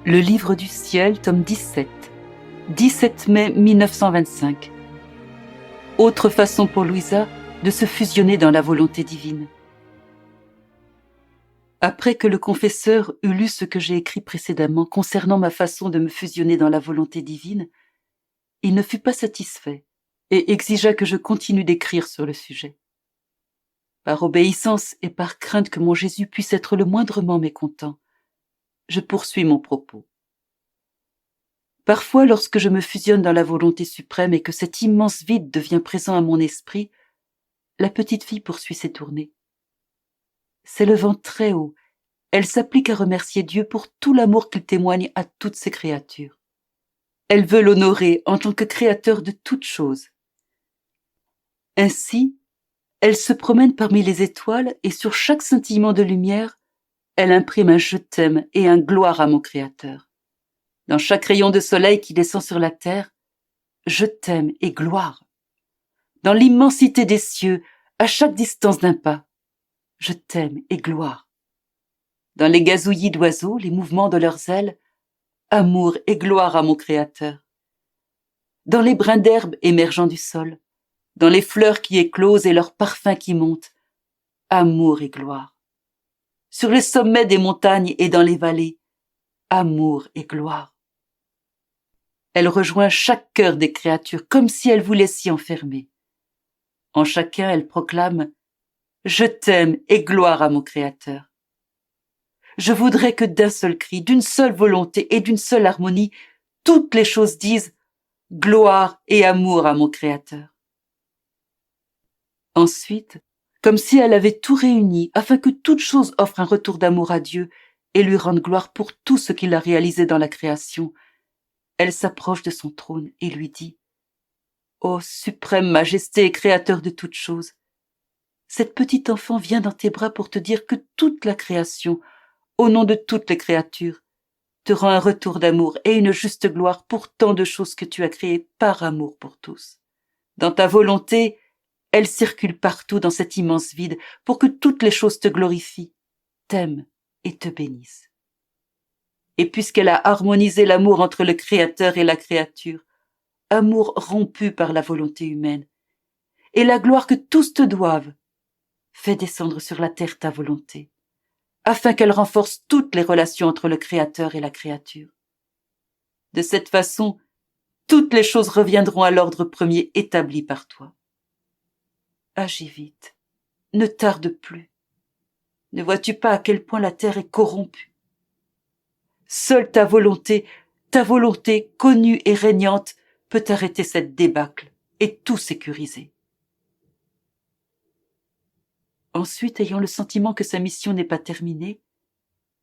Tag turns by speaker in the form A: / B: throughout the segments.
A: Le livre du ciel, tome 17, 17 mai 1925. Autre façon pour Louisa de se fusionner dans la volonté divine. Après que le confesseur eut lu ce que j'ai écrit précédemment concernant ma façon de me fusionner dans la volonté divine, il ne fut pas satisfait et exigea que je continue d'écrire sur le sujet. Par obéissance et par crainte que mon Jésus puisse être le moindrement mécontent, je poursuis mon propos. Parfois, lorsque je me fusionne dans la volonté suprême et que cet immense vide devient présent à mon esprit, la petite fille poursuit ses tournées. S'élevant très haut, elle s'applique à remercier Dieu pour tout l'amour qu'il témoigne à toutes ses créatures. Elle veut l'honorer en tant que créateur de toutes choses. Ainsi, elle se promène parmi les étoiles et sur chaque scintillement de lumière, elle imprime un « je t'aime » et un « gloire à mon Créateur ». Dans chaque rayon de soleil qui descend sur la terre, je t'aime et gloire. Dans l'immensité des cieux, à chaque distance d'un pas, je t'aime et gloire. Dans les gazouillis d'oiseaux, les mouvements de leurs ailes, amour et gloire à mon Créateur. Dans les brins d'herbe émergeant du sol, dans les fleurs qui éclosent et leurs parfums qui montent, amour et gloire. Sur les sommets des montagnes et dans les vallées, amour et gloire. Elle rejoint chaque cœur des créatures comme si elle voulait s'y enfermer. En chacun, elle proclame « Je t'aime et gloire à mon Créateur ». Je voudrais que d'un seul cri, d'une seule volonté et d'une seule harmonie, toutes les choses disent « Gloire et amour à mon Créateur ». Ensuite, comme si elle avait tout réuni afin que toute chose offre un retour d'amour à Dieu et lui rende gloire pour tout ce qu'il a réalisé dans la création, elle s'approche de son trône et lui dit « Ô suprême majesté et créateur de toutes choses, cette petite enfant vient dans tes bras pour te dire que toute la création, au nom de toutes les créatures, te rend un retour d'amour et une juste gloire pour tant de choses que tu as créées par amour pour tous. Dans ta volonté, elle circule partout dans cet immense vide pour que toutes les choses te glorifient, t'aiment et te bénissent. Et puisqu'elle a harmonisé l'amour entre le Créateur et la créature, amour rompu par la volonté humaine, et la gloire que tous te doivent, fais descendre sur la terre ta volonté, afin qu'elle renforce toutes les relations entre le Créateur et la créature. De cette façon, toutes les choses reviendront à l'ordre premier établi par toi. Agis vite, ne tarde plus. Ne vois-tu pas à quel point la terre est corrompue? Seule ta volonté connue et régnante, peut arrêter cette débâcle et tout sécuriser. Ensuite, ayant le sentiment que sa mission n'est pas terminée,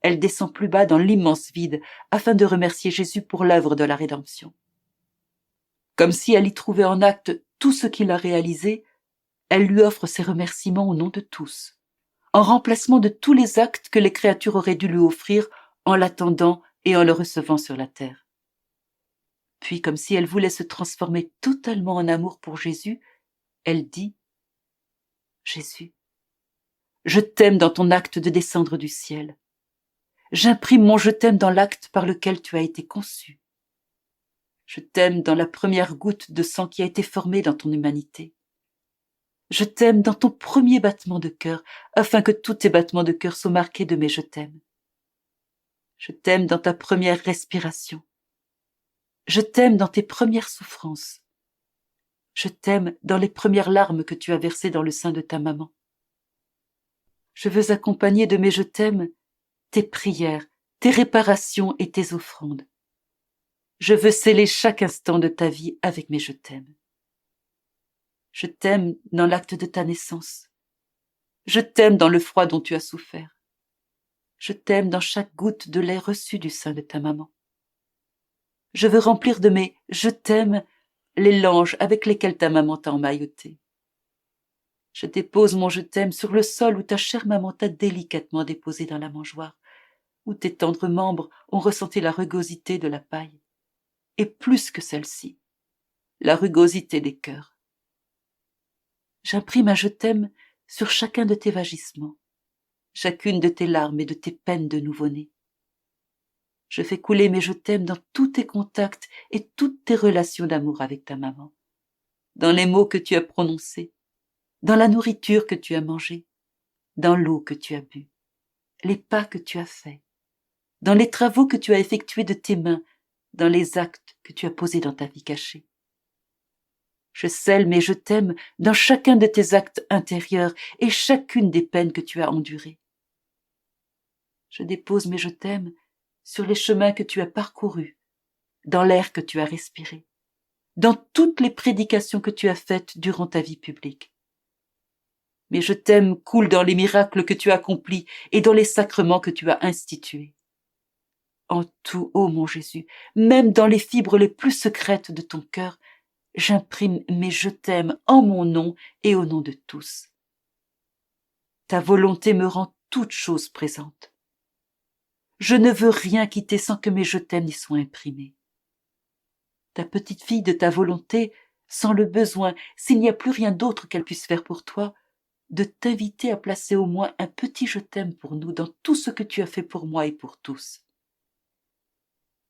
A: elle descend plus bas dans l'immense vide afin de remercier Jésus pour l'œuvre de la rédemption. Comme si elle y trouvait en acte tout ce qu'il a réalisé, elle lui offre ses remerciements au nom de tous, en remplacement de tous les actes que les créatures auraient dû lui offrir en l'attendant et en le recevant sur la terre. Puis, comme si elle voulait se transformer totalement en amour pour Jésus, elle dit « Jésus, je t'aime dans ton acte de descendre du ciel. J'imprime mon je t'aime dans l'acte par lequel tu as été conçu. Je t'aime dans la première goutte de sang qui a été formée dans ton humanité. Je t'aime dans ton premier battement de cœur, afin que tous tes battements de cœur soient marqués de mes je t'aime. Je t'aime dans ta première respiration. Je t'aime dans tes premières souffrances. Je t'aime dans les premières larmes que tu as versées dans le sein de ta maman. Je veux accompagner de mes je t'aime tes prières, tes réparations et tes offrandes. Je veux sceller chaque instant de ta vie avec mes je t'aime. Je t'aime dans l'acte de ta naissance. Je t'aime dans le froid dont tu as souffert. Je t'aime dans chaque goutte de lait reçu du sein de ta maman. Je veux remplir de mes « je t'aime » les langes avec lesquels ta maman t'a emmailloté. Je dépose mon « je t'aime » sur le sol où ta chère maman t'a délicatement déposé dans la mangeoire, où tes tendres membres ont ressenti la rugosité de la paille, et plus que celle-ci, la rugosité des cœurs. J'imprime un « je t'aime » sur chacun de tes vagissements, chacune de tes larmes et de tes peines de nouveau-né. Je fais couler mes je t'aime dans tous tes contacts et toutes tes relations d'amour avec ta maman, dans les mots que tu as prononcés, dans la nourriture que tu as mangée, dans l'eau que tu as bu, les pas que tu as faits, dans les travaux que tu as effectués de tes mains, dans les actes que tu as posés dans ta vie cachée. Je scelle mes je t'aime dans chacun de tes actes intérieurs et chacune des peines que tu as endurées. Je dépose mes je t'aime sur les chemins que tu as parcourus, dans l'air que tu as respiré, dans toutes les prédications que tu as faites durant ta vie publique. Mes je t'aime coulent dans les miracles que tu as accomplis et dans les sacrements que tu as institués. En tout, ô mon Jésus, même dans les fibres les plus secrètes de ton cœur, j'imprime mes je t'aime en mon nom et au nom de tous. Ta volonté me rend toute chose présente. Je ne veux rien quitter sans que mes je t'aime y soient imprimés. Ta petite fille de ta volonté sent le besoin, s'il n'y a plus rien d'autre qu'elle puisse faire pour toi, de t'inviter à placer au moins un petit je t'aime pour nous dans tout ce que tu as fait pour moi et pour tous.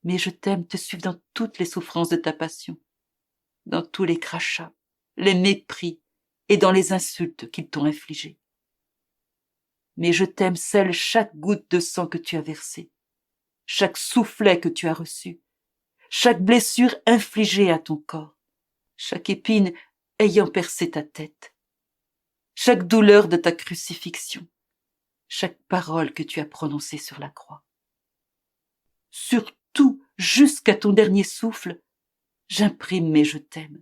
A: Mais je t'aime te suivre dans toutes les souffrances de ta passion, dans tous les crachats, les mépris et dans les insultes qu'ils t'ont infligées. Mais je t'aime scelle chaque goutte de sang que tu as versée, chaque soufflet que tu as reçu, chaque blessure infligée à ton corps, chaque épine ayant percé ta tête, chaque douleur de ta crucifixion, chaque parole que tu as prononcée sur la croix. Surtout, jusqu'à ton dernier souffle, j'imprime mes je t'aime.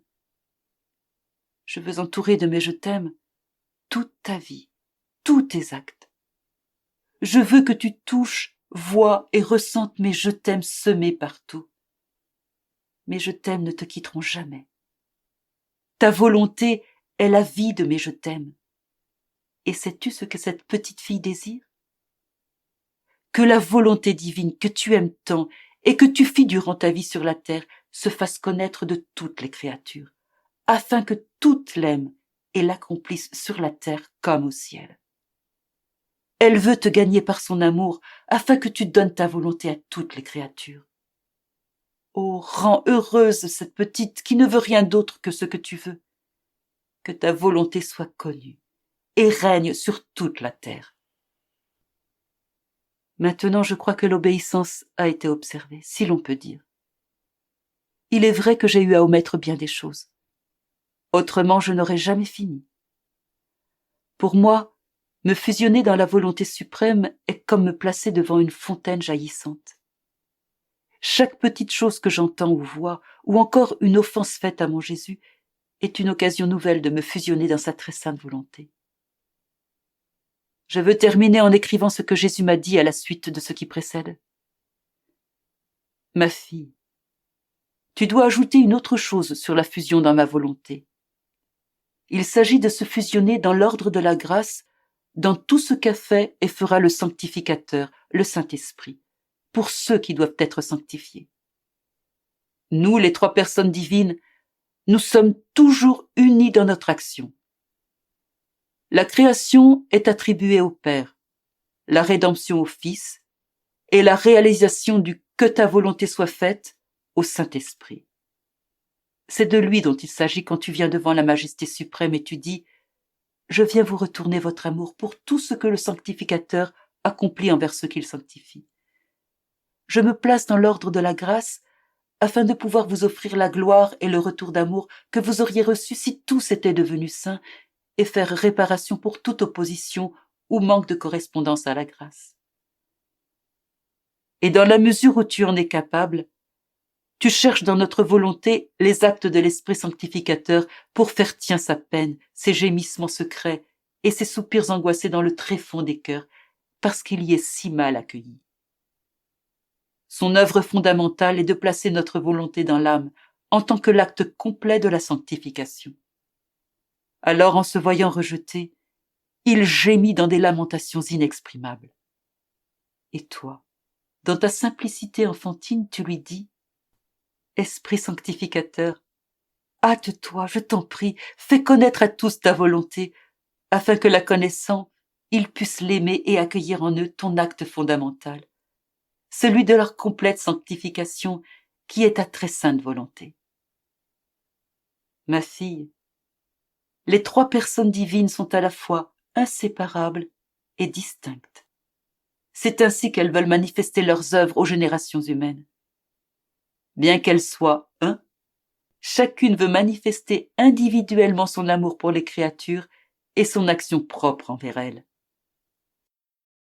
A: Je veux entourer de mes je t'aime toute ta vie, tous tes actes. Je veux que tu touches, vois et ressentes mes je t'aime semés partout. Mes je t'aime ne te quitteront jamais. Ta volonté est la vie de mes je t'aime. Et sais-tu ce que cette petite fille désire? Que la volonté divine que tu aimes tant et que tu fis durant ta vie sur la terre se fasse connaître de toutes les créatures, afin que toutes l'aiment et l'accomplissent sur la terre comme au ciel. Elle veut te gagner par son amour, afin que tu donnes ta volonté à toutes les créatures. Oh, rends heureuse cette petite qui ne veut rien d'autre que ce que tu veux. Que ta volonté soit connue et règne sur toute la terre. Maintenant, je crois que l'obéissance a été observée, si l'on peut dire. Il est vrai que j'ai eu à omettre bien des choses. Autrement, je n'aurais jamais fini. Pour moi, me fusionner dans la volonté suprême est comme me placer devant une fontaine jaillissante. Chaque petite chose que j'entends ou vois, ou encore une offense faite à mon Jésus, est une occasion nouvelle de me fusionner dans sa très sainte volonté. Je veux terminer en écrivant ce que Jésus m'a dit à la suite de ce qui précède. Ma fille, tu dois ajouter une autre chose sur la fusion dans ma volonté. Il s'agit de se fusionner dans l'ordre de la grâce, dans tout ce qu'a fait et fera le sanctificateur, le Saint-Esprit, pour ceux qui doivent être sanctifiés. Nous, les trois personnes divines, nous sommes toujours unis dans notre action. La création est attribuée au Père, la rédemption au Fils et la réalisation du « que ta volonté soit faite » au Saint-Esprit. C'est de lui dont il s'agit quand tu viens devant la Majesté suprême et tu dis « Je viens vous retourner votre amour pour tout ce que le sanctificateur accomplit envers ceux qu'il sanctifie. Je me place dans l'ordre de la grâce afin de pouvoir vous offrir la gloire et le retour d'amour que vous auriez reçu si tous étaient devenus saints et faire réparation pour toute opposition ou manque de correspondance à la grâce. Et dans la mesure où tu en es capable, tu cherches dans notre volonté les actes de l'Esprit sanctificateur pour faire tien sa peine, ses gémissements secrets et ses soupirs angoissés dans le tréfonds des cœurs, parce qu'il y est si mal accueilli. Son œuvre fondamentale est de placer notre volonté dans l'âme en tant que l'acte complet de la sanctification. Alors, en se voyant rejeté, il gémit dans des lamentations inexprimables. Et toi, dans ta simplicité enfantine, tu lui dis « Esprit sanctificateur, hâte-toi, je t'en prie, fais connaître à tous ta volonté, afin que la connaissant, ils puissent l'aimer et accueillir en eux ton acte fondamental. celui de leur complète sanctification, qui est ta très sainte volonté. Ma fille, les trois personnes divines sont à la fois inséparables et distinctes. C'est ainsi qu'elles veulent manifester leurs œuvres aux générations humaines. Bien qu'elles soient un, chacune veut manifester individuellement son amour pour les créatures et son action propre envers elles.